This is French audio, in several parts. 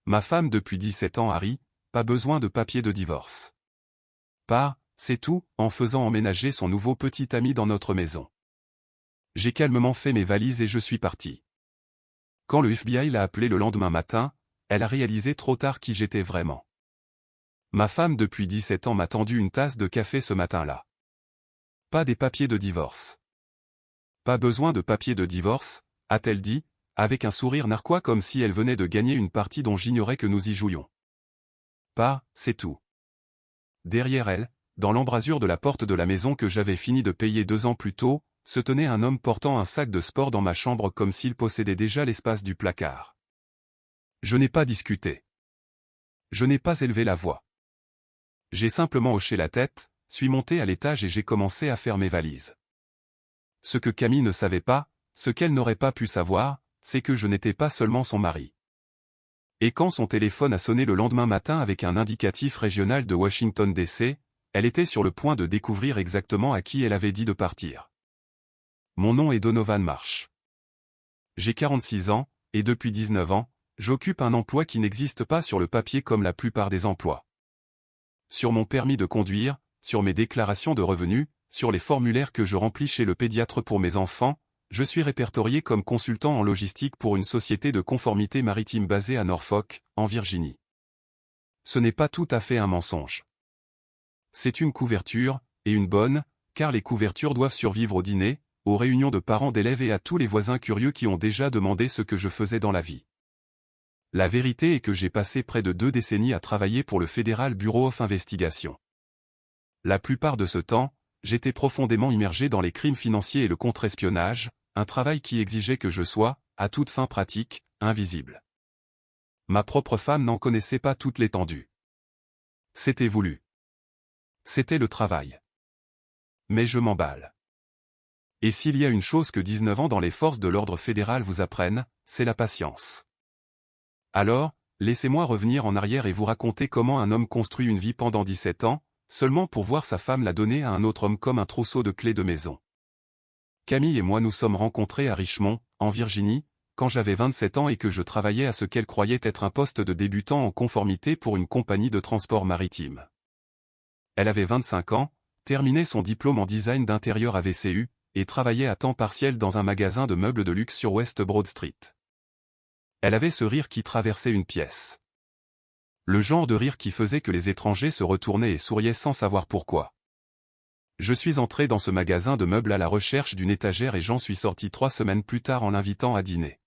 Ma femme depuis 17 ans Harry, pas besoin de papier de divorce. Pas, c'est tout, en faisant emménager son nouveau petit ami dans notre maison. J'ai calmement fait mes valises et je suis parti. Quand le FBI l'a appelé le lendemain matin, elle a réalisé trop tard qui j'étais vraiment. Ma femme depuis 17 ans m'a tendu une tasse de café ce matin-là. Pas des papiers de divorce. Pas besoin de papiers de divorce, a-t-elle dit, avec un sourire narquois comme si elle venait de gagner une partie dont j'ignorais que nous y jouions. Pas, c'est tout. Derrière elle, dans l'embrasure de la porte de la maison que j'avais fini de payer 2 ans plus tôt, se tenait un homme portant un sac de sport dans ma chambre comme s'il possédait déjà l'espace du placard. Je n'ai pas discuté. Je n'ai pas élevé la voix. J'ai simplement hoché la tête, suis monté à l'étage et j'ai commencé à faire mes valises. Ce que Camille ne savait pas, ce qu'elle n'aurait pas pu savoir, c'est que je n'étais pas seulement son mari. Et quand son téléphone a sonné le lendemain matin avec un indicatif régional de Washington DC, elle était sur le point de découvrir exactement à qui elle avait dit de partir. Mon nom est Donovan Marsh. J'ai 46 ans, et depuis 19 ans, j'occupe un emploi qui n'existe pas sur le papier comme la plupart des emplois. Sur mon permis de conduire, sur mes déclarations de revenus, sur les formulaires que je remplis chez le pédiatre pour mes enfants, je suis répertorié comme consultant en logistique pour une société de conformité maritime basée à Norfolk, en Virginie. Ce n'est pas tout à fait un mensonge. C'est une couverture, et une bonne, car les couvertures doivent survivre au dîner, aux réunions de parents d'élèves et à tous les voisins curieux qui ont déjà demandé ce que je faisais dans la vie. La vérité est que j'ai passé près de 2 décennies à travailler pour le Federal Bureau of Investigation. La plupart de ce temps, j'étais profondément immergé dans les crimes financiers et le contre-espionnage, un travail qui exigeait que je sois, à toute fin pratique, invisible. Ma propre femme n'en connaissait pas toute l'étendue. C'était voulu. C'était le travail. Mais je m'emballe. Et s'il y a une chose que 19 ans dans les forces de l'ordre fédéral vous apprennent, c'est la patience. Alors, laissez-moi revenir en arrière et vous raconter comment un homme construit une vie pendant 17 ans, seulement pour voir sa femme la donner à un autre homme comme un trousseau de clés de maison. Camille et moi nous sommes rencontrés à Richmond, en Virginie, quand j'avais 27 ans et que je travaillais à ce qu'elle croyait être un poste de débutant en conformité pour une compagnie de transport maritime. Elle avait 25 ans, terminait son diplôme en design d'intérieur à VCU, et travaillait à temps partiel dans un magasin de meubles de luxe sur West Broad Street. Elle avait ce rire qui traversait une pièce. Le genre de rire qui faisait que les étrangers se retournaient et souriaient sans savoir pourquoi. Je suis entré dans ce magasin de meubles à la recherche d'une étagère et j'en suis sorti 3 semaines plus tard en l'invitant à dîner.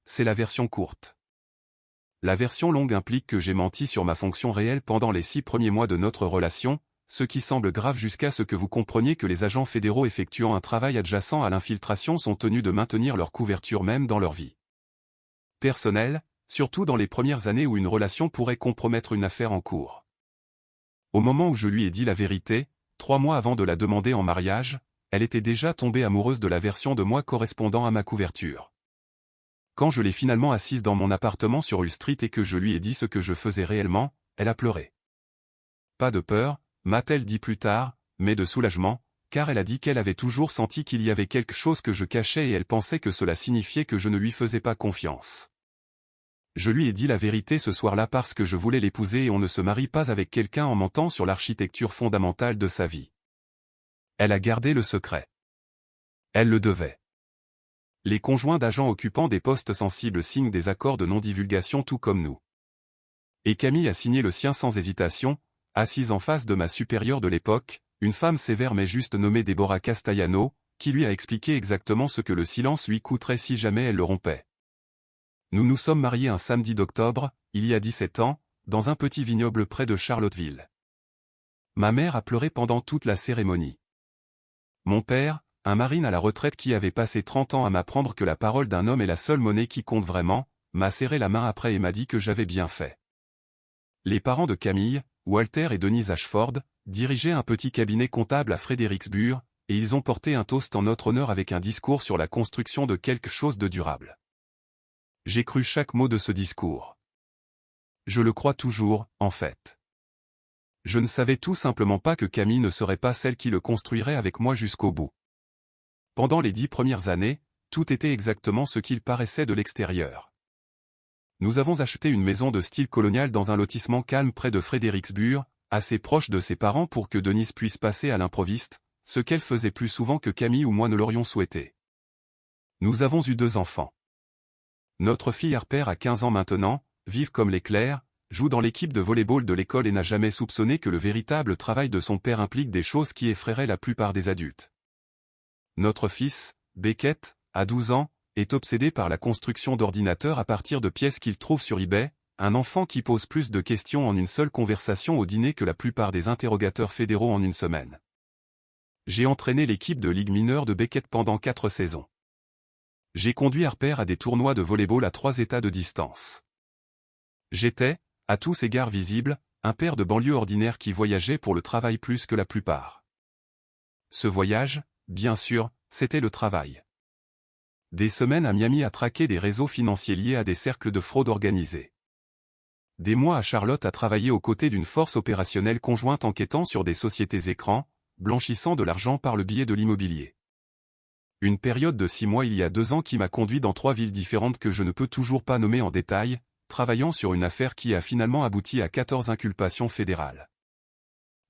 C'est la version courte. La version longue implique que j'ai menti sur ma fonction réelle pendant les 6 premiers mois de notre relation, ce qui semble grave jusqu'à ce que vous compreniez que les agents fédéraux effectuant un travail adjacent à l'infiltration sont tenus de maintenir leur couverture même dans leur vie personnelle, surtout dans les premières années où une relation pourrait compromettre une affaire en cours. Au moment où je lui ai dit la vérité, 3 mois avant de la demander en mariage, elle était déjà tombée amoureuse de la version de moi correspondant à ma couverture. Quand je l'ai finalement assise dans mon appartement sur Hull Street et que je lui ai dit ce que je faisais réellement, elle a pleuré. Pas de peur, m'a-t-elle dit plus tard, mais de soulagement, car elle a dit qu'elle avait toujours senti qu'il y avait quelque chose que je cachais et elle pensait que cela signifiait que je ne lui faisais pas confiance. Je lui ai dit la vérité ce soir-là parce que je voulais l'épouser et on ne se marie pas avec quelqu'un en mentant sur l'architecture fondamentale de sa vie. Elle a gardé le secret. Elle le devait. Les conjoints d'agents occupant des postes sensibles signent des accords de non-divulgation tout comme nous. Et Camille a signé le sien sans hésitation, assise en face de ma supérieure de l'époque, une femme sévère mais juste nommée Deborah Castellano, qui lui a expliqué exactement ce que le silence lui coûterait si jamais elle le rompait. Nous nous sommes mariés un samedi d'octobre, il y a 17 ans, dans un petit vignoble près de Charlottesville. Ma mère a pleuré pendant toute la cérémonie. Mon père, un marine à la retraite qui avait passé 30 ans à m'apprendre que la parole d'un homme est la seule monnaie qui compte vraiment, m'a serré la main après et m'a dit que j'avais bien fait. Les parents de Camille, Walter et Denise Ashford, dirigeaient un petit cabinet comptable à Fredericksburg, et ils ont porté un toast en notre honneur avec un discours sur la construction de quelque chose de durable. J'ai cru chaque mot de ce discours. Je le crois toujours, en fait. Je ne savais tout simplement pas que Camille ne serait pas celle qui le construirait avec moi jusqu'au bout. Pendant les 10 premières années, tout était exactement ce qu'il paraissait de l'extérieur. Nous avons acheté une maison de style colonial dans un lotissement calme près de Frederiksburg, assez proche de ses parents pour que Denise puisse passer à l'improviste, ce qu'elle faisait plus souvent que Camille ou moi ne l'aurions souhaité. Nous avons eu 2 enfants. Notre fille Harper a 15 ans maintenant, vive comme l'éclair, joue dans l'équipe de volley-ball de l'école et n'a jamais soupçonné que le véritable travail de son père implique des choses qui effraieraient la plupart des adultes. Notre fils, Beckett, à 12 ans, est obsédé par la construction d'ordinateurs à partir de pièces qu'il trouve sur eBay, un enfant qui pose plus de questions en une seule conversation au dîner que la plupart des interrogateurs fédéraux en une semaine. J'ai entraîné l'équipe de Ligue mineure de Beckett pendant 4 saisons. J'ai conduit Harper à des tournois de volley-ball à 3 états de distance. J'étais, à tous égards visibles, un père de banlieue ordinaire qui voyageait pour le travail plus que la plupart. Ce voyage, bien sûr, c'était le travail. Des semaines à Miami à traquer des réseaux financiers liés à des cercles de fraude organisés. Des mois à Charlotte à travailler aux côtés d'une force opérationnelle conjointe enquêtant sur des sociétés écrans, blanchissant de l'argent par le biais de l'immobilier. Une période de 6 mois il y a 2 ans qui m'a conduit dans 3 villes différentes que je ne peux toujours pas nommer en détail, travaillant sur une affaire qui a finalement abouti à 14 inculpations fédérales.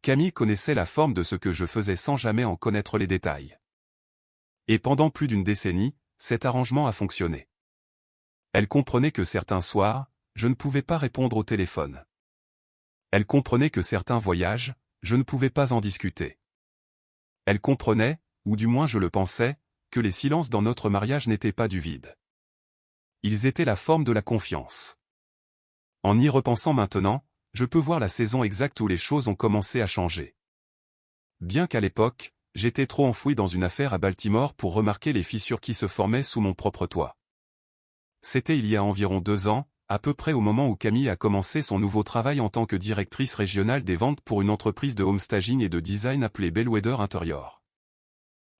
Camille connaissait la forme de ce que je faisais sans jamais en connaître les détails. Et pendant plus d'une décennie, cet arrangement a fonctionné. Elle comprenait que certains soirs, je ne pouvais pas répondre au téléphone. Elle comprenait que certains voyages, je ne pouvais pas en discuter. Elle comprenait, ou du moins je le pensais, que les silences dans notre mariage n'étaient pas du vide. Ils étaient la forme de la confiance. En y repensant maintenant, je peux voir la saison exacte où les choses ont commencé à changer. Bien qu'à l'époque, j'étais trop enfoui dans une affaire à Baltimore pour remarquer les fissures qui se formaient sous mon propre toit. C'était il y a environ 2 ans, à peu près au moment où Camille a commencé son nouveau travail en tant que directrice régionale des ventes pour une entreprise de homestaging et de design appelée Bellwether Interior.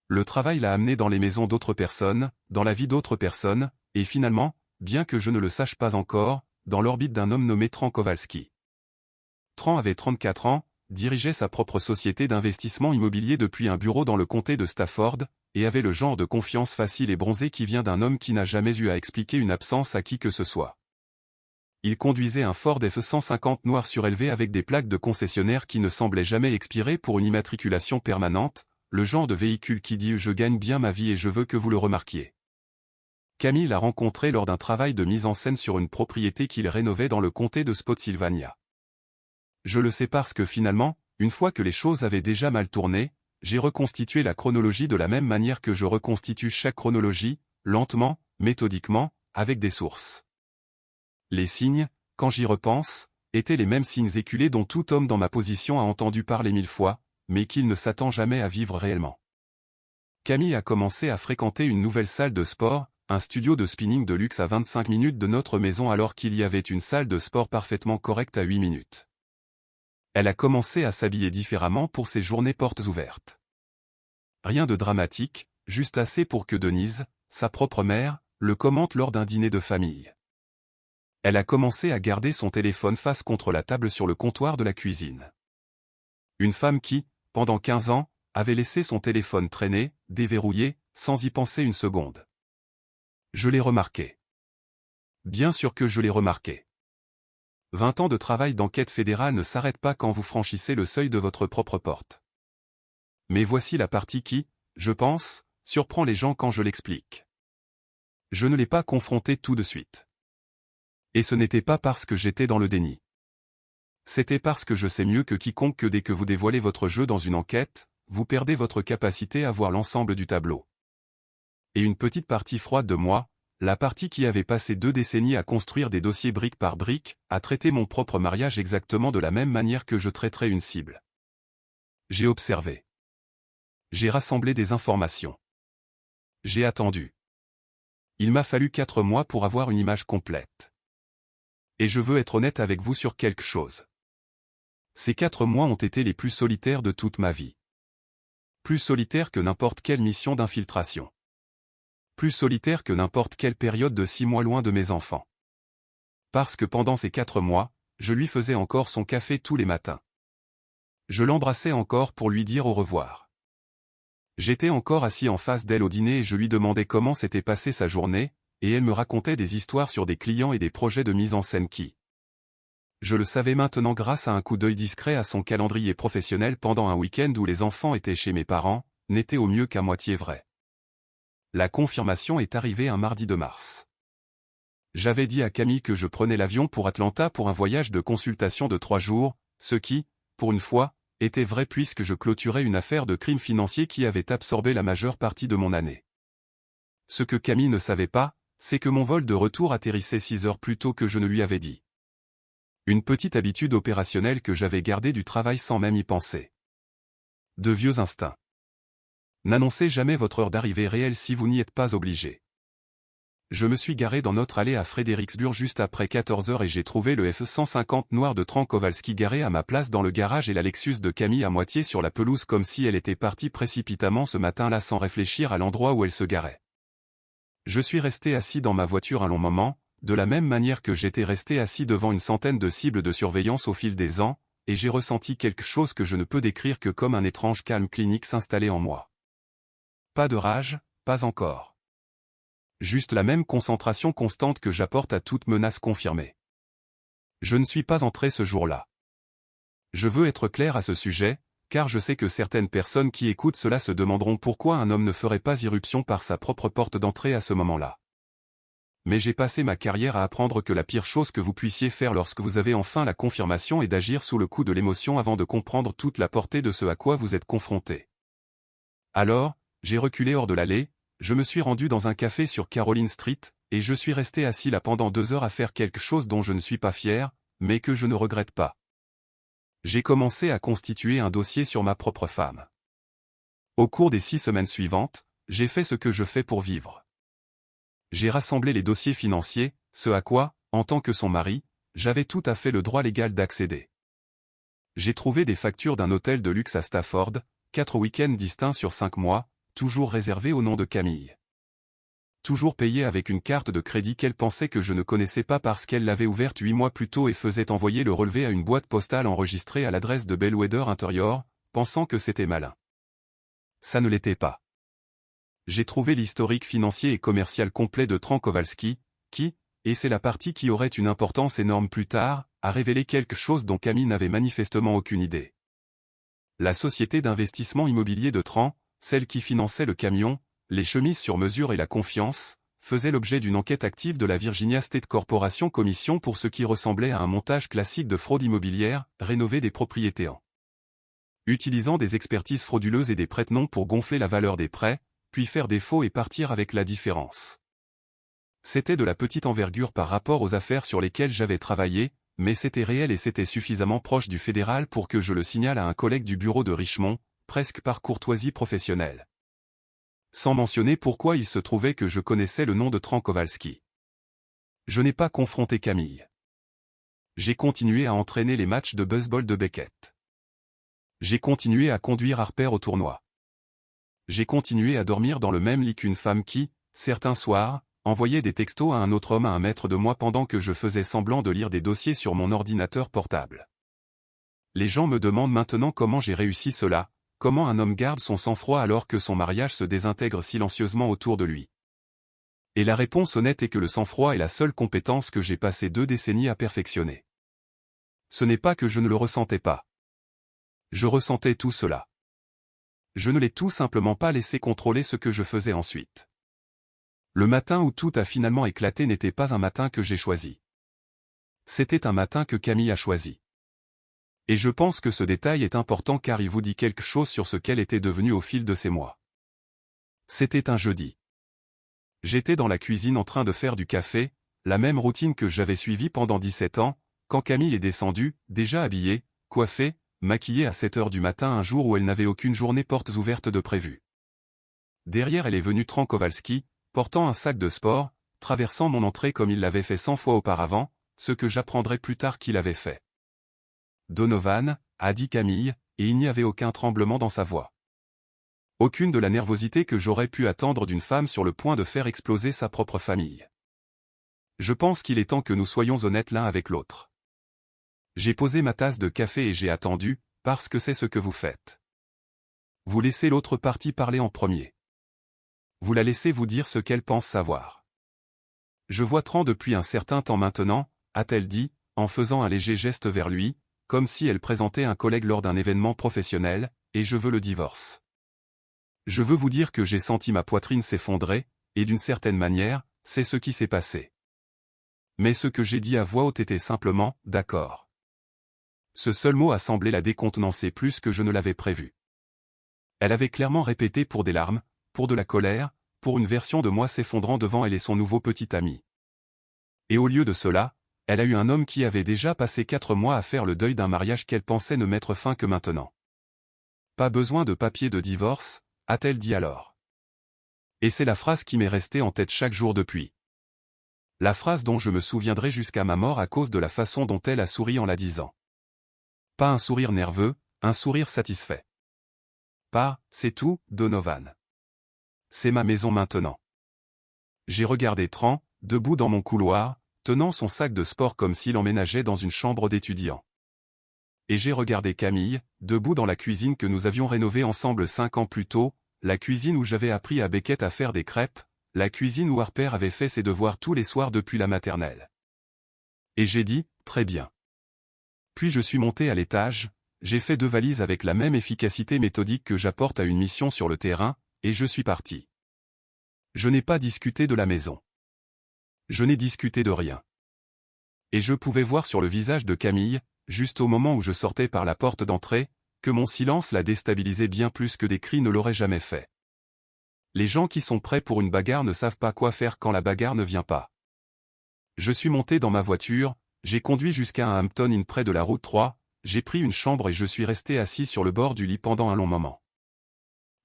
Le travail l'a amené dans les maisons d'autres personnes, dans la vie d'autres personnes, et finalement, bien que je ne le sache pas encore, dans l'orbite d'un homme nommé Tran Kowalski. Tran avait 34 ans, dirigeait sa propre société d'investissement immobilier depuis un bureau dans le comté de Stafford, et avait le genre de confiance facile et bronzée qui vient d'un homme qui n'a jamais eu à expliquer une absence à qui que ce soit. Il conduisait un Ford F-150 noir surélevé avec des plaques de concessionnaire qui ne semblaient jamais expirer pour une immatriculation permanente, le genre de véhicule qui dit « Je gagne bien ma vie et je veux que vous le remarquiez ». Camille l'a rencontré lors d'un travail de mise en scène sur une propriété qu'il rénovait dans le comté de Spotsylvania. Je le sais parce que finalement, une fois que les choses avaient déjà mal tourné, j'ai reconstitué la chronologie de la même manière que je reconstitue chaque chronologie, lentement, méthodiquement, avec des sources. Les signes, quand j'y repense, étaient les mêmes signes éculés dont tout homme dans ma position a entendu parler 1000 fois, mais qu'il ne s'attend jamais à vivre réellement. Camille a commencé à fréquenter une nouvelle salle de sport, un studio de spinning de luxe à 25 minutes de notre maison alors qu'il y avait une salle de sport parfaitement correcte à 8 minutes. Elle a commencé à s'habiller différemment pour ses journées portes ouvertes. Rien de dramatique, juste assez pour que Denise, sa propre mère, le commente lors d'un dîner de famille. Elle a commencé à garder son téléphone face contre la table sur le comptoir de la cuisine. Une femme qui, pendant 15 ans, avait laissé son téléphone traîner, déverrouillé, sans y penser une seconde. Je l'ai remarqué. Bien sûr que je l'ai remarqué. 20 ans de travail d'enquête fédérale ne s'arrêtent pas quand vous franchissez le seuil de votre propre porte. Mais voici la partie qui, je pense, surprend les gens quand je l'explique. Je ne l'ai pas confronté tout de suite. Et ce n'était pas parce que j'étais dans le déni. C'était parce que je sais mieux que quiconque que dès que vous dévoilez votre jeu dans une enquête, vous perdez votre capacité à voir l'ensemble du tableau. Et une petite partie froide de moi, la partie qui avait passé 2 décennies à construire des dossiers brique par brique, a traité mon propre mariage exactement de la même manière que je traiterais une cible. J'ai observé. J'ai rassemblé des informations. J'ai attendu. Il m'a fallu 4 mois pour avoir une image complète. Et je veux être honnête avec vous sur quelque chose. Ces 4 mois ont été les plus solitaires de toute ma vie. Plus solitaires que n'importe quelle mission d'infiltration. Plus solitaire que n'importe quelle période de 6 mois loin de mes enfants. Parce que pendant ces 4 mois, je lui faisais encore son café tous les matins. Je l'embrassais encore pour lui dire au revoir. J'étais encore assis en face d'elle au dîner et je lui demandais comment s'était passée sa journée, et elle me racontait des histoires sur des clients et des projets de mise en scène qui, je le savais maintenant grâce à un coup d'œil discret à son calendrier professionnel pendant un week-end où les enfants étaient chez mes parents, n'était au mieux qu'à moitié vrai. La confirmation est arrivée un mardi de mars. J'avais dit à Camille que je prenais l'avion pour Atlanta pour un voyage de consultation de 3 jours, ce qui, pour une fois, était vrai puisque je clôturais une affaire de crime financier qui avait absorbé la majeure partie de mon année. Ce que Camille ne savait pas, c'est que mon vol de retour atterrissait 6 heures plus tôt que je ne lui avais dit. Une petite habitude opérationnelle que j'avais gardée du travail sans même y penser. De vieux instincts. N'annoncez jamais votre heure d'arrivée réelle si vous n'y êtes pas obligé. Je me suis garé dans notre allée à Fredericksburg juste après 14 heures et j'ai trouvé le F-150 noir de Tran Kowalski garé à ma place dans le garage et la Lexus de Camille à moitié sur la pelouse comme si elle était partie précipitamment ce matin-là sans réfléchir à l'endroit où elle se garait. Je suis resté assis dans ma voiture un long moment, de la même manière que j'étais resté assis devant une centaine de cibles de surveillance au fil des ans, et j'ai ressenti quelque chose que je ne peux décrire que comme un étrange calme clinique s'installer en moi. Pas de rage, pas encore. Juste la même concentration constante que j'apporte à toute menace confirmée. Je ne suis pas entré ce jour-là. Je veux être clair à ce sujet, car je sais que certaines personnes qui écoutent cela se demanderont pourquoi un homme ne ferait pas irruption par sa propre porte d'entrée à ce moment-là. Mais j'ai passé ma carrière à apprendre que la pire chose que vous puissiez faire lorsque vous avez enfin la confirmation est d'agir sous le coup de l'émotion avant de comprendre toute la portée de ce à quoi vous êtes confronté. Alors, j'ai reculé hors de l'allée, je me suis rendu dans un café sur Caroline Street, et je suis resté assis là pendant 2 heures à faire quelque chose dont je ne suis pas fier, mais que je ne regrette pas. J'ai commencé à constituer un dossier sur ma propre femme. Au cours des 6 semaines suivantes, j'ai fait ce que je fais pour vivre. J'ai rassemblé les dossiers financiers, ce à quoi, en tant que son mari, j'avais tout à fait le droit légal d'accéder. J'ai trouvé des factures d'un hôtel de luxe à Stafford, 4 week-ends distincts sur 5 mois, toujours réservés au nom de Camille. Toujours payé avec une carte de crédit qu'elle pensait que je ne connaissais pas parce qu'elle l'avait ouverte 8 mois plus tôt et faisait envoyer le relevé à une boîte postale enregistrée à l'adresse de Bellwether Interior, pensant que c'était malin. Ça ne l'était pas. J'ai trouvé l'historique financier et commercial complet de Tran Kowalski, qui, et c'est la partie qui aurait une importance énorme plus tard, a révélé quelque chose dont Camille n'avait manifestement aucune idée. La société d'investissement immobilier de Tran, celle qui finançait le camion, les chemises sur mesure et la confiance, faisait l'objet d'une enquête active de la Virginia State Corporation Commission pour ce qui ressemblait à un montage classique de fraude immobilière, rénover des propriétés en utilisant des expertises frauduleuses et des prête-noms pour gonfler la valeur des prêts, puis faire défaut et partir avec la différence. C'était de la petite envergure par rapport aux affaires sur lesquelles j'avais travaillé, mais c'était réel et c'était suffisamment proche du fédéral pour que je le signale à un collègue du bureau de Richmond, presque par courtoisie professionnelle. Sans mentionner pourquoi il se trouvait que je connaissais le nom de Tran Kowalski. Je n'ai pas confronté Camille. J'ai continué à entraîner les matchs de baseball de Beckett. J'ai continué à conduire Harper au tournoi. J'ai continué à dormir dans le même lit qu'une femme qui, certains soirs, envoyait des textos à un autre homme à 1 mètre de moi pendant que je faisais semblant de lire des dossiers sur mon ordinateur portable. Les gens me demandent maintenant comment j'ai réussi cela, comment un homme garde son sang-froid alors que son mariage se désintègre silencieusement autour de lui. Et la réponse honnête est que le sang-froid est la seule compétence que j'ai passé 2 décennies à perfectionner. Ce n'est pas que je ne le ressentais pas. Je ressentais tout cela. Je ne l'ai tout simplement pas laissé contrôler ce que je faisais ensuite. Le matin où tout a finalement éclaté n'était pas un matin que j'ai choisi. C'était un matin que Camille a choisi. Et je pense que ce détail est important car il vous dit quelque chose sur ce qu'elle était devenue au fil de ces mois. C'était un jeudi. J'étais dans la cuisine en train de faire du café, la même routine que j'avais suivie pendant 17 ans, quand Camille est descendue, déjà habillée, coiffée, maquillée à 7 heures du matin un jour où elle n'avait aucune journée portes ouvertes de prévu. Derrière elle est venue Tran Kowalski, portant un sac de sport, traversant mon entrée comme il l'avait fait 100 fois auparavant, ce que j'apprendrai plus tard qu'il avait fait. Donovan, a dit Camille, et il n'y avait aucun tremblement dans sa voix. Aucune de la nervosité que j'aurais pu attendre d'une femme sur le point de faire exploser sa propre famille. Je pense qu'il est temps que nous soyons honnêtes l'un avec l'autre. J'ai posé ma tasse de café et j'ai attendu, parce que c'est ce que vous faites. Vous laissez l'autre partie parler en premier. Vous la laissez vous dire ce qu'elle pense savoir. Je vois Tran depuis un certain temps maintenant, a-t-elle dit, en faisant un léger geste vers lui, comme si elle présentait un collègue lors d'un événement professionnel, et je veux le divorce. Je veux vous dire que j'ai senti ma poitrine s'effondrer, et d'une certaine manière, c'est ce qui s'est passé. Mais ce que j'ai dit à voix haute était simplement « d'accord ». Ce seul mot a semblé la décontenancer plus que je ne l'avais prévu. Elle avait clairement répété pour des larmes, pour de la colère, pour une version de moi s'effondrant devant elle et son nouveau petit ami. Et au lieu de cela, elle a eu un homme qui avait déjà passé 4 mois à faire le deuil d'un mariage qu'elle pensait ne mettre fin que maintenant. Pas besoin de papier de divorce, a-t-elle dit alors. Et c'est la phrase qui m'est restée en tête chaque jour depuis. La phrase dont je me souviendrai jusqu'à ma mort à cause de la façon dont elle a souri en la disant. Pas un sourire nerveux, un sourire satisfait. Pas, c'est tout, Donovan. C'est ma maison maintenant. J'ai regardé Tran, debout dans mon couloir, tenant son sac de sport comme s'il emménageait dans une chambre d'étudiant. Et j'ai regardé Camille, debout dans la cuisine que nous avions rénovée ensemble 5 ans plus tôt, la cuisine où j'avais appris à Beckett à faire des crêpes, la cuisine où Harper avait fait ses devoirs tous les soirs depuis la maternelle. Et j'ai dit, très bien. Puis je suis monté à l'étage, j'ai fait 2 valises avec la même efficacité méthodique que j'apporte à une mission sur le terrain, et je suis parti. Je n'ai pas discuté de la maison. Je n'ai discuté de rien. Et je pouvais voir sur le visage de Camille, juste au moment où je sortais par la porte d'entrée, que mon silence la déstabilisait bien plus que des cris ne l'auraient jamais fait. Les gens qui sont prêts pour une bagarre ne savent pas quoi faire quand la bagarre ne vient pas. Je suis monté dans ma voiture, j'ai conduit jusqu'à un Hampton Inn près de la route 3, j'ai pris une chambre et je suis resté assis sur le bord du lit pendant un long moment.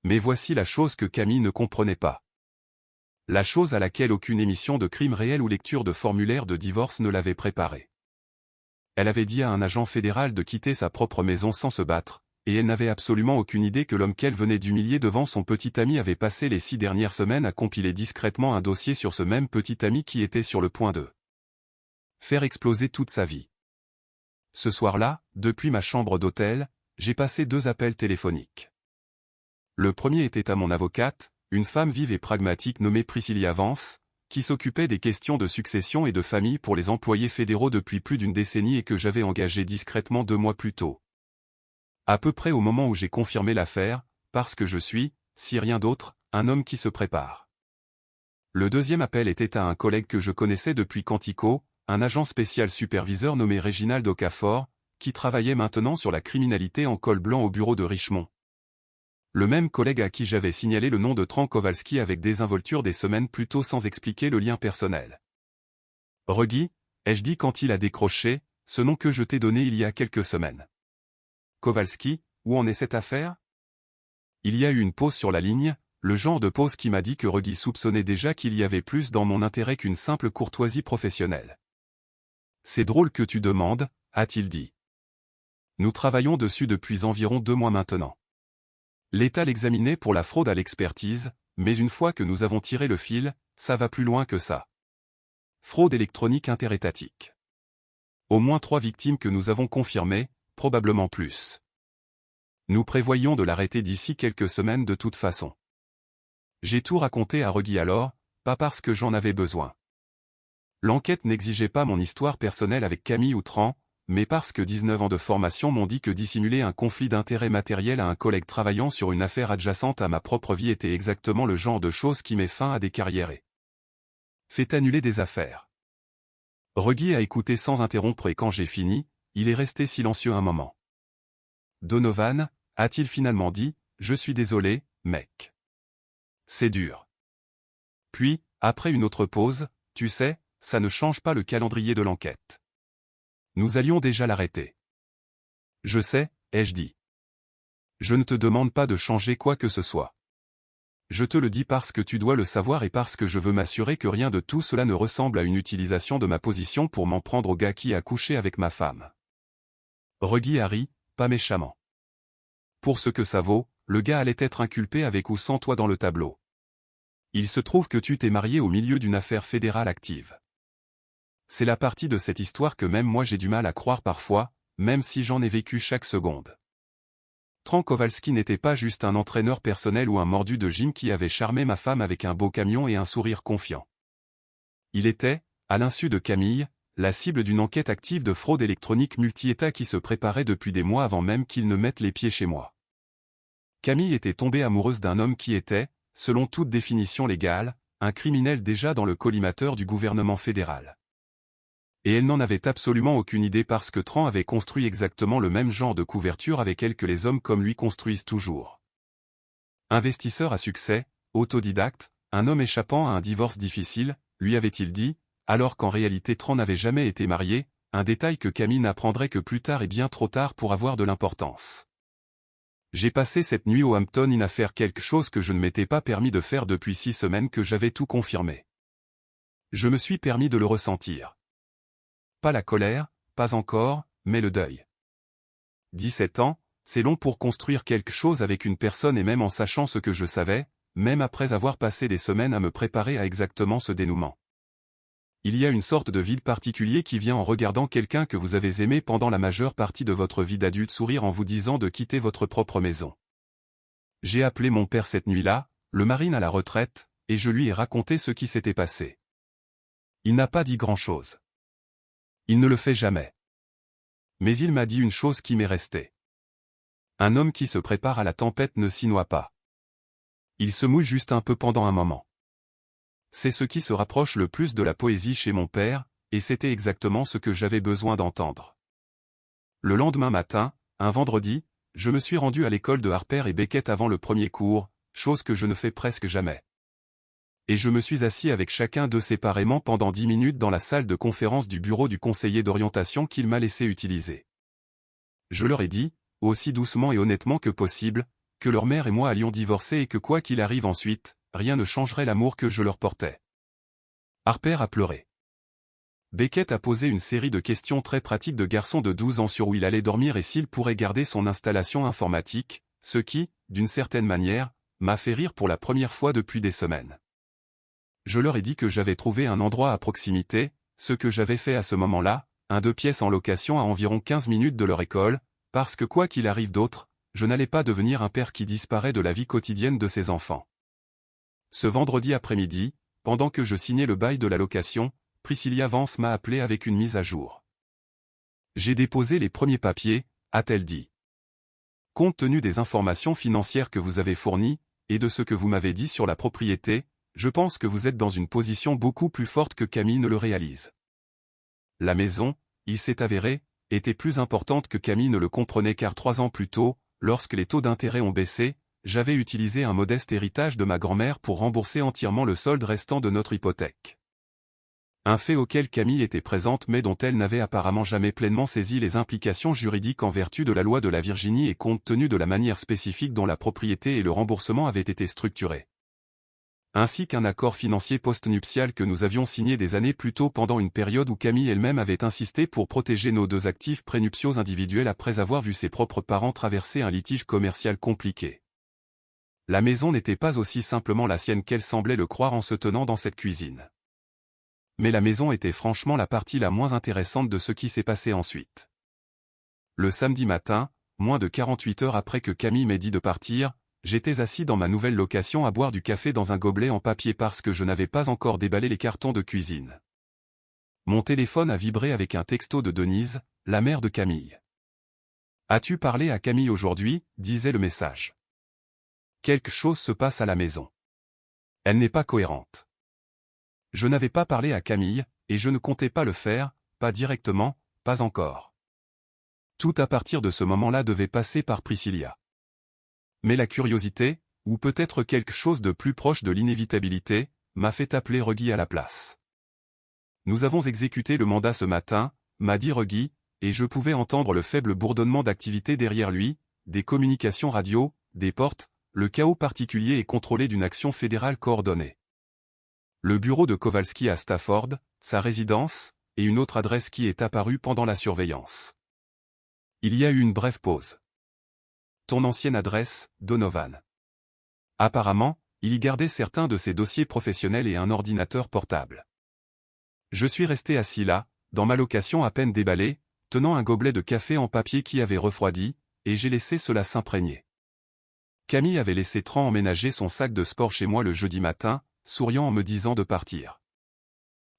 Mais voici la chose que Camille ne comprenait pas. La chose à laquelle aucune émission de crime réel ou lecture de formulaire de divorce ne l'avait préparée. Elle avait dit à un agent fédéral de quitter sa propre maison sans se battre, et elle n'avait absolument aucune idée que l'homme qu'elle venait d'humilier devant son petit ami avait passé les 6 dernières semaines à compiler discrètement un dossier sur ce même petit ami qui était sur le point de faire exploser toute sa vie. Ce soir-là, depuis ma chambre d'hôtel, j'ai passé 2 appels téléphoniques. Le premier était à mon avocate, une femme vive et pragmatique nommée Priscilla Vance, qui s'occupait des questions de succession et de famille pour les employés fédéraux depuis plus d'une décennie et que j'avais engagée discrètement 2 mois plus tôt. À peu près au moment où j'ai confirmé l'affaire, parce que je suis, si rien d'autre, un homme qui se prépare. Le deuxième appel était à un collègue que je connaissais depuis Quantico, un agent spécial superviseur nommé Reginald Okafor, qui travaillait maintenant sur la criminalité en col blanc au bureau de Richmond. Le même collègue à qui j'avais signalé le nom de Tran Kowalski avec désinvolture des semaines plus tôt sans expliquer le lien personnel. « Reggie » ai-je dit quand il a décroché, ce nom que je t'ai donné il y a quelques semaines. « Kowalski, où en est cette affaire ?» Il y a eu une pause sur la ligne, le genre de pause qui m'a dit que Reggie soupçonnait déjà qu'il y avait plus dans mon intérêt qu'une simple courtoisie professionnelle. « C'est drôle que tu demandes, » a-t-il dit. Nous travaillons dessus depuis environ 2 mois maintenant. L'État l'examinait pour la fraude à l'expertise, mais une fois que nous avons tiré le fil, ça va plus loin que ça. Fraude électronique interétatique. Au moins 3 victimes que nous avons confirmées, probablement plus. Nous prévoyons de l'arrêter d'ici quelques semaines de toute façon. J'ai tout raconté à Reggie alors, pas parce que j'en avais besoin. L'enquête n'exigeait pas mon histoire personnelle avec Camille ou Tran, mais parce que 19 ans de formation m'ont dit que dissimuler un conflit d'intérêts matériel à un collègue travaillant sur une affaire adjacente à ma propre vie était exactement le genre de choses qui met fin à des carrières et fait annuler des affaires. Reggie a écouté sans interrompre et quand j'ai fini, il est resté silencieux un moment. Donovan, a-t-il finalement dit, je suis désolé, mec. C'est dur. Puis, après une autre pause, tu sais, ça ne change pas le calendrier de l'enquête. Nous allions déjà l'arrêter. Je sais, ai-je dit. Je ne te demande pas de changer quoi que ce soit. Je te le dis parce que tu dois le savoir et parce que je veux m'assurer que rien de tout cela ne ressemble à une utilisation de ma position pour m'en prendre au gars qui a couché avec ma femme. Reggie a ri, pas méchamment. Pour ce que ça vaut, le gars allait être inculpé avec ou sans toi dans le tableau. Il se trouve que tu t'es marié au milieu d'une affaire fédérale active. C'est la partie de cette histoire que même moi j'ai du mal à croire parfois, même si j'en ai vécu chaque seconde. Tran Kowalski n'était pas juste un entraîneur personnel ou un mordu de gym qui avait charmé ma femme avec un beau camion et un sourire confiant. Il était, à l'insu de Camille, la cible d'une enquête active de fraude électronique multi-État qui se préparait depuis des mois avant même qu'il ne mette les pieds chez moi. Camille était tombée amoureuse d'un homme qui était, selon toute définition légale, un criminel déjà dans le collimateur du gouvernement fédéral. Et elle n'en avait absolument aucune idée parce que Tran avait construit exactement le même genre de couverture avec elle que les hommes comme lui construisent toujours. Investisseur à succès, autodidacte, un homme échappant à un divorce difficile, lui avait-il dit, alors qu'en réalité Tran n'avait jamais été marié, un détail que Camille n'apprendrait que plus tard et bien trop tard pour avoir de l'importance. J'ai passé cette nuit au Hampton Inn à faire quelque chose que je ne m'étais pas permis de faire depuis 6 semaines que j'avais tout confirmé. Je me suis permis de le ressentir. Pas la colère, pas encore, mais le deuil. 17 ans, c'est long pour construire quelque chose avec une personne et même en sachant ce que je savais, même après avoir passé des semaines à me préparer à exactement ce dénouement. Il y a une sorte de vide particulier qui vient en regardant quelqu'un que vous avez aimé pendant la majeure partie de votre vie d'adulte sourire en vous disant de quitter votre propre maison. J'ai appelé mon père cette nuit-là, le marine à la retraite, et je lui ai raconté ce qui s'était passé. Il n'a pas dit grand-chose. Il ne le fait jamais. Mais il m'a dit une chose qui m'est restée. Un homme qui se prépare à la tempête ne s'y noie pas. Il se mouille juste un peu pendant un moment. C'est ce qui se rapproche le plus de la poésie chez mon père, et c'était exactement ce que j'avais besoin d'entendre. Le lendemain matin, un vendredi, je me suis rendu à l'école de Harper et Beckett avant le premier cours, chose que je ne fais presque jamais. Et je me suis assis avec chacun d'eux séparément pendant 10 minutes dans la salle de conférence du bureau du conseiller d'orientation qu'il m'a laissé utiliser. Je leur ai dit, aussi doucement et honnêtement que possible, que leur mère et moi allions divorcer et que quoi qu'il arrive ensuite, rien ne changerait l'amour que je leur portais. Harper a pleuré. Beckett a posé une série de questions très pratiques de garçon de 12 ans sur où il allait dormir et s'il pourrait garder son installation informatique, ce qui, d'une certaine manière, m'a fait rire pour la première fois depuis des semaines. Je leur ai dit que j'avais trouvé un endroit à proximité, ce que j'avais fait à ce moment-là, un 2 pièces en location à environ 15 minutes de leur école, parce que quoi qu'il arrive d'autre, je n'allais pas devenir un père qui disparaît de la vie quotidienne de ses enfants. Ce vendredi après-midi, pendant que je signais le bail de la location, Priscilla Vance m'a appelé avec une mise à jour. J'ai déposé les premiers papiers, a-t-elle dit. Compte tenu des informations financières que vous avez fournies, et de ce que vous m'avez dit sur la propriété, je pense que vous êtes dans une position beaucoup plus forte que Camille ne le réalise. La maison, il s'est avéré, était plus importante que Camille ne le comprenait car 3 ans plus tôt, lorsque les taux d'intérêt ont baissé, j'avais utilisé un modeste héritage de ma grand-mère pour rembourser entièrement le solde restant de notre hypothèque. Un fait auquel Camille était présente mais dont elle n'avait apparemment jamais pleinement saisi les implications juridiques en vertu de la loi de la Virginie et compte tenu de la manière spécifique dont la propriété et le remboursement avaient été structurés. Ainsi qu'un accord financier post-nuptial que nous avions signé des années plus tôt pendant une période où Camille elle-même avait insisté pour protéger nos 2 actifs prénuptiaux individuels après avoir vu ses propres parents traverser un litige commercial compliqué. La maison n'était pas aussi simplement la sienne qu'elle semblait le croire en se tenant dans cette cuisine. Mais la maison était franchement la partie la moins intéressante de ce qui s'est passé ensuite. Le samedi matin, moins de 48 heures après que Camille m'ait dit de partir, j'étais assis dans ma nouvelle location à boire du café dans un gobelet en papier parce que je n'avais pas encore déballé les cartons de cuisine. Mon téléphone a vibré avec un texto de Denise, la mère de Camille. « As-tu parlé à Camille aujourd'hui » disait le message. Quelque chose se passe à la maison. Elle n'est pas cohérente. Je n'avais pas parlé à Camille, et je ne comptais pas le faire, pas directement, pas encore. Tout à partir de ce moment-là devait passer par Priscilla. Mais la curiosité, ou peut-être quelque chose de plus proche de l'inévitabilité, m'a fait appeler Reggie à la place. Nous avons exécuté le mandat ce matin, m'a dit Reggie, et je pouvais entendre le faible bourdonnement d'activité derrière lui, des communications radio, des portes, le chaos particulier et contrôlé d'une action fédérale coordonnée. Le bureau de Kowalski à Stafford, sa résidence, et une autre adresse qui est apparue pendant la surveillance. Il y a eu une brève pause. Ton ancienne adresse, Donovan. Apparemment, il y gardait certains de ses dossiers professionnels et un ordinateur portable. Je suis resté assis là, dans ma location à peine déballée, tenant un gobelet de café en papier qui avait refroidi, et j'ai laissé cela s'imprégner. Camille avait laissé Tran emménager son sac de sport chez moi le jeudi matin, souriant en me disant de partir.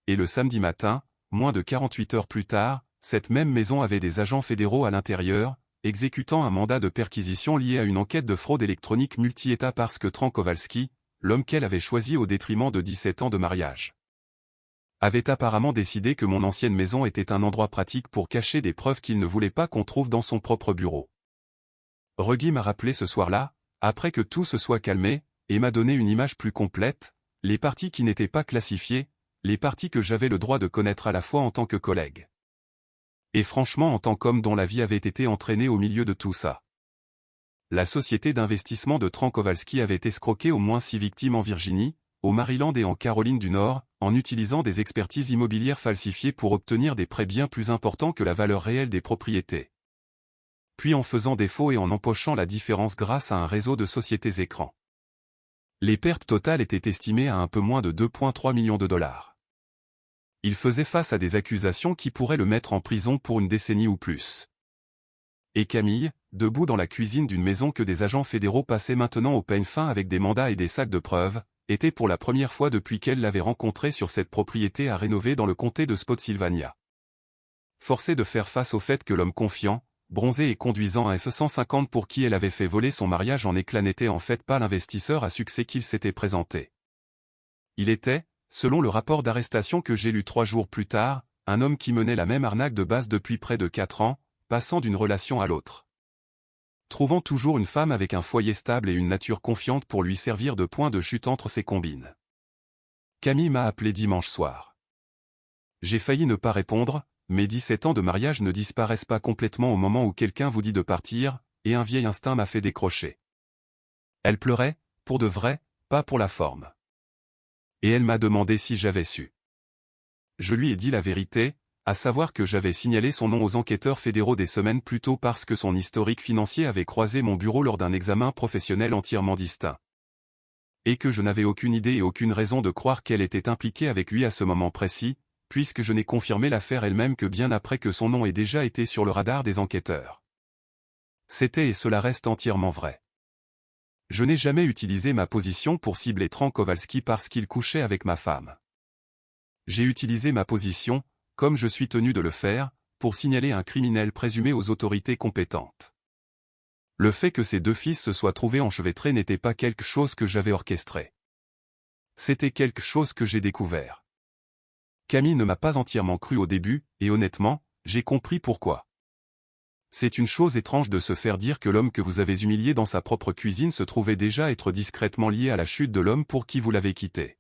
et le samedi matin, moins de 48 heures plus tard, cette même maison avait des agents fédéraux à l'intérieur, exécutant un mandat de perquisition lié à une enquête de fraude électronique multi-État parce que Tran Kowalski, l'homme qu'elle avait choisi au détriment de 17 ans de mariage, avait apparemment décidé que mon ancienne maison était un endroit pratique pour cacher des preuves qu'il ne voulait pas qu'on trouve dans son propre bureau. Reggie m'a rappelé ce soir-là, après que tout se soit calmé, et m'a donné une image plus complète, les parties qui n'étaient pas classifiées, les parties que j'avais le droit de connaître à la fois en tant que collègue. Et franchement en tant qu'homme dont la vie avait été entraînée au milieu de tout ça. La société d'investissement de Tran Kowalski avait escroqué au moins 6 victimes en Virginie, au Maryland et en Caroline du Nord, en utilisant des expertises immobilières falsifiées pour obtenir des prêts bien plus importants que la valeur réelle des propriétés. Puis en faisant défaut et en empochant la différence grâce à un réseau de sociétés écrans. Les pertes totales étaient estimées à un peu moins de 2,3 millions de dollars. Il faisait face à des accusations qui pourraient le mettre en prison pour une décennie ou plus. Et Camille, debout dans la cuisine d'une maison que des agents fédéraux passaient maintenant au peigne fin avec des mandats et des sacs de preuves, était pour la première fois depuis qu'elle l'avait rencontré sur cette propriété à rénover dans le comté de Spotsylvania. Forcée de faire face au fait que l'homme confiant, bronzé et conduisant un F-150 pour qui elle avait fait voler son mariage en éclats n'était en fait pas l'investisseur à succès qu'il s'était présenté. Il était, selon le rapport d'arrestation que j'ai lu 3 jours plus tard, un homme qui menait la même arnaque de base depuis près de 4 ans, passant d'une relation à l'autre. Trouvant toujours une femme avec un foyer stable et une nature confiante pour lui servir de point de chute entre ses combines. Camille m'a appelé dimanche soir. J'ai failli ne pas répondre, mes 17 ans de mariage ne disparaissent pas complètement au moment où quelqu'un vous dit de partir, et un vieil instinct m'a fait décrocher. Elle pleurait, pour de vrai, pas pour la forme. Et elle m'a demandé si j'avais su. Je lui ai dit la vérité, à savoir que j'avais signalé son nom aux enquêteurs fédéraux des semaines plus tôt parce que son historique financier avait croisé mon bureau lors d'un examen professionnel entièrement distinct. Et que je n'avais aucune idée et aucune raison de croire qu'elle était impliquée avec lui à ce moment précis, puisque je n'ai confirmé l'affaire elle-même que bien après que son nom ait déjà été sur le radar des enquêteurs. C'était et cela reste entièrement vrai. Je n'ai jamais utilisé ma position pour cibler Tran Kowalski parce qu'il couchait avec ma femme. J'ai utilisé ma position, comme je suis tenu de le faire, pour signaler un criminel présumé aux autorités compétentes. Le fait que ses 2 fils se soient trouvés enchevêtrés n'était pas quelque chose que j'avais orchestré. C'était quelque chose que j'ai découvert. Camille ne m'a pas entièrement cru au début, et honnêtement, j'ai compris pourquoi. C'est une chose étrange de se faire dire que l'homme que vous avez humilié dans sa propre cuisine se trouvait déjà être discrètement lié à la chute de l'homme pour qui vous l'avez quitté.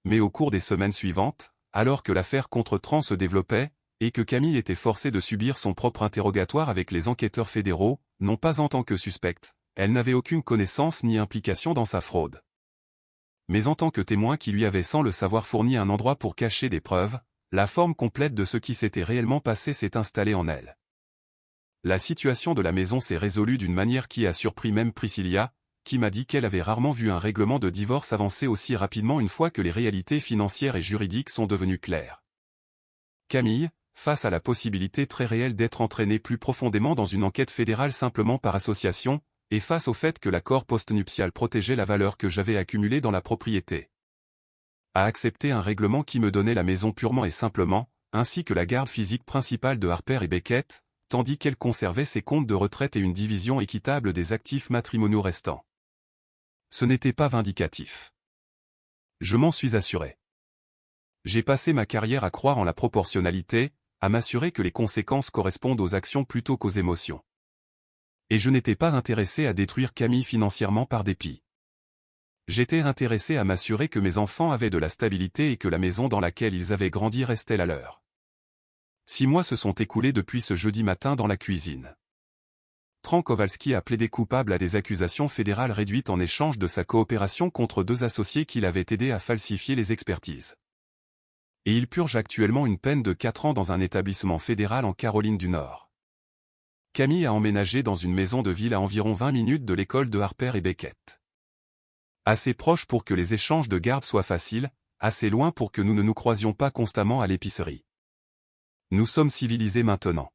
Mais au cours des semaines suivantes, alors que l'affaire contre Tran se développait, et que Camille était forcée de subir son propre interrogatoire avec les enquêteurs fédéraux, non pas en tant que suspecte, elle n'avait aucune connaissance ni implication dans sa fraude. Mais en tant que témoin qui lui avait sans le savoir fourni un endroit pour cacher des preuves, la forme complète de ce qui s'était réellement passé s'est installée en elle. La situation de la maison s'est résolue d'une manière qui a surpris même Priscilla, qui m'a dit qu'elle avait rarement vu un règlement de divorce avancer aussi rapidement une fois que les réalités financières et juridiques sont devenues claires. Camille, face à la possibilité très réelle d'être entraînée plus profondément dans une enquête fédérale simplement par association, et face au fait que l'accord postnuptial protégeait la valeur que j'avais accumulée dans la propriété, a accepté un règlement qui me donnait la maison purement et simplement, ainsi que la garde physique principale de Harper et Beckett, tandis qu'elle conservait ses comptes de retraite et une division équitable des actifs matrimoniaux restants. Ce n'était pas vindicatif. Je m'en suis assuré. J'ai passé ma carrière à croire en la proportionnalité, à m'assurer que les conséquences correspondent aux actions plutôt qu'aux émotions. Et je n'étais pas intéressé à détruire Camille financièrement par dépit. J'étais intéressé à m'assurer que mes enfants avaient de la stabilité et que la maison dans laquelle ils avaient grandi restait la leur. 6 mois se sont écoulés depuis ce jeudi matin dans la cuisine. Tran Kowalski a plaidé coupable à des accusations fédérales réduites en échange de sa coopération contre 2 associés qui l'avaient aidé à falsifier les expertises. Et il purge actuellement une peine de 4 ans dans un établissement fédéral en Caroline du Nord. Camille a emménagé dans une maison de ville à environ 20 minutes de l'école de Harper et Beckett. Assez proche pour que les échanges de garde soient faciles, assez loin pour que nous ne nous croisions pas constamment à l'épicerie. Nous sommes civilisés maintenant.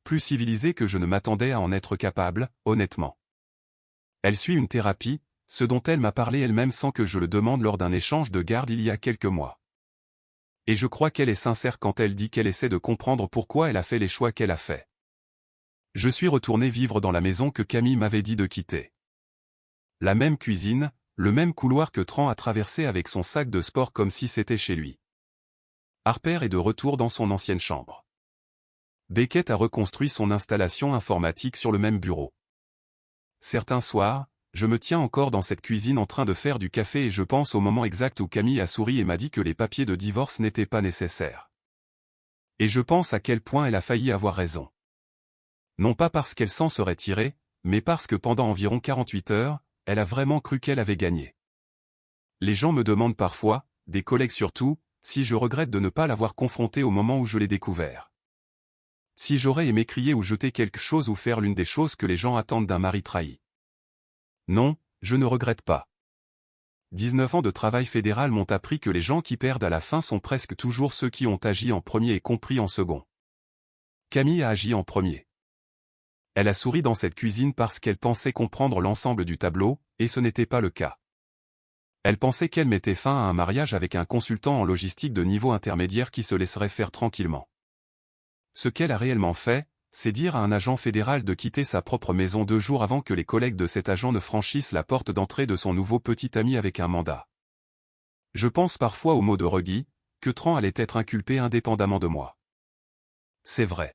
Plus civilisés que je ne m'attendais à en être capable, honnêtement. Elle suit une thérapie, ce dont elle m'a parlé elle-même sans que je le demande lors d'un échange de garde il y a quelques mois. Et je crois qu'elle est sincère quand elle dit qu'elle essaie de comprendre pourquoi elle a fait les choix qu'elle a faits. Je suis retourné vivre dans la maison que Camille m'avait dit de quitter. La même cuisine, le même couloir que Tran a traversé avec son sac de sport comme si c'était chez lui. Harper est de retour dans son ancienne chambre. Beckett a reconstruit son installation informatique sur le même bureau. Certains soirs, je me tiens encore dans cette cuisine en train de faire du café et je pense au moment exact où Camille a souri et m'a dit que les papiers de divorce n'étaient pas nécessaires. Et je pense à quel point elle a failli avoir raison. Non pas parce qu'elle s'en serait tirée, mais parce que pendant environ 48 heures, elle a vraiment cru qu'elle avait gagné. Les gens me demandent parfois, des collègues surtout, si je regrette de ne pas l'avoir confrontée au moment où je l'ai découvert. Si j'aurais aimé crier ou jeter quelque chose ou faire l'une des choses que les gens attendent d'un mari trahi. Non, je ne regrette pas. 19 ans de travail fédéral m'ont appris que les gens qui perdent à la fin sont presque toujours ceux qui ont agi en premier et compris en second. Camille a agi en premier. Elle a souri dans cette cuisine parce qu'elle pensait comprendre l'ensemble du tableau, et ce n'était pas le cas. Elle pensait qu'elle mettait fin à un mariage avec un consultant en logistique de niveau intermédiaire qui se laisserait faire tranquillement. Ce qu'elle a réellement fait, c'est dire à un agent fédéral de quitter sa propre maison 2 jours avant que les collègues de cet agent ne franchissent la porte d'entrée de son nouveau petit ami avec un mandat. Je pense parfois au mot de Reggie, que Tran allait être inculpé indépendamment de moi. C'est vrai.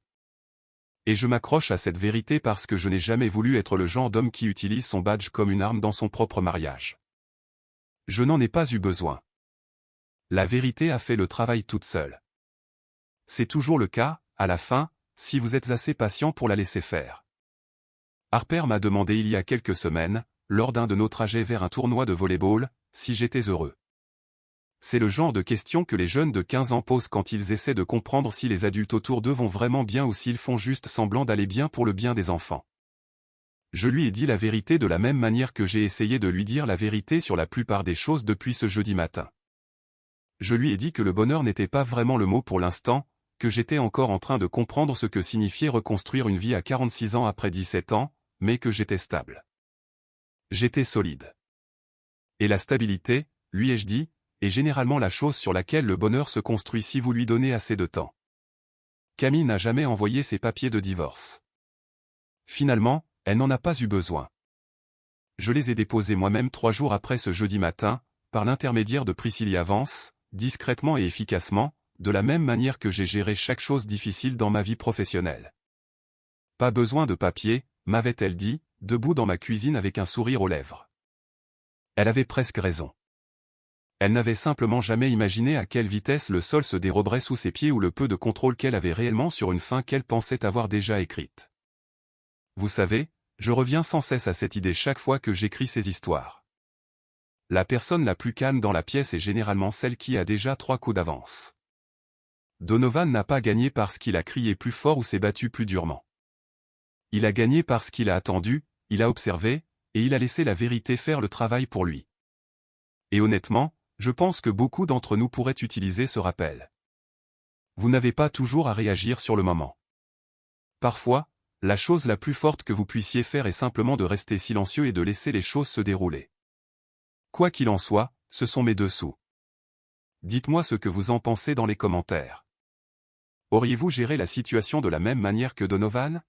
Et je m'accroche à cette vérité parce que je n'ai jamais voulu être le genre d'homme qui utilise son badge comme une arme dans son propre mariage. Je n'en ai pas eu besoin. La vérité a fait le travail toute seule. C'est toujours le cas, à la fin, si vous êtes assez patient pour la laisser faire. Harper m'a demandé il y a quelques semaines, lors d'un de nos trajets vers un tournoi de volley-ball, si j'étais heureux. C'est le genre de question que les jeunes de 15 ans posent quand ils essaient de comprendre si les adultes autour d'eux vont vraiment bien ou s'ils font juste semblant d'aller bien pour le bien des enfants. Je lui ai dit la vérité de la même manière que j'ai essayé de lui dire la vérité sur la plupart des choses depuis ce jeudi matin. Je lui ai dit que le bonheur n'était pas vraiment le mot pour l'instant, que j'étais encore en train de comprendre ce que signifiait reconstruire une vie à 46 ans après 17 ans, mais que j'étais stable. J'étais solide. Et la stabilité, lui ai-je dit, est généralement la chose sur laquelle le bonheur se construit si vous lui donnez assez de temps. Camille n'a jamais envoyé ses papiers de divorce. Finalement, elle n'en a pas eu besoin. Je les ai déposés moi-même 3 jours après ce jeudi matin, par l'intermédiaire de Priscilla Vance, discrètement et efficacement, de la même manière que j'ai géré chaque chose difficile dans ma vie professionnelle. Pas besoin de papier, m'avait-elle dit, debout dans ma cuisine avec un sourire aux lèvres. Elle avait presque raison. Elle n'avait simplement jamais imaginé à quelle vitesse le sol se déroberait sous ses pieds ou le peu de contrôle qu'elle avait réellement sur une fin qu'elle pensait avoir déjà écrite. Vous savez, je reviens sans cesse à cette idée chaque fois que j'écris ces histoires. La personne la plus calme dans la pièce est généralement celle qui a déjà 3 coups d'avance. Donovan n'a pas gagné parce qu'il a crié plus fort ou s'est battu plus durement. Il a gagné parce qu'il a attendu, il a observé, et il a laissé la vérité faire le travail pour lui. Et honnêtement, je pense que beaucoup d'entre nous pourraient utiliser ce rappel. Vous n'avez pas toujours à réagir sur le moment. Parfois, la chose la plus forte que vous puissiez faire est simplement de rester silencieux et de laisser les choses se dérouler. Quoi qu'il en soit, ce sont mes dessous. Dites-moi ce que vous en pensez dans les commentaires. Auriez-vous géré la situation de la même manière que Donovan ?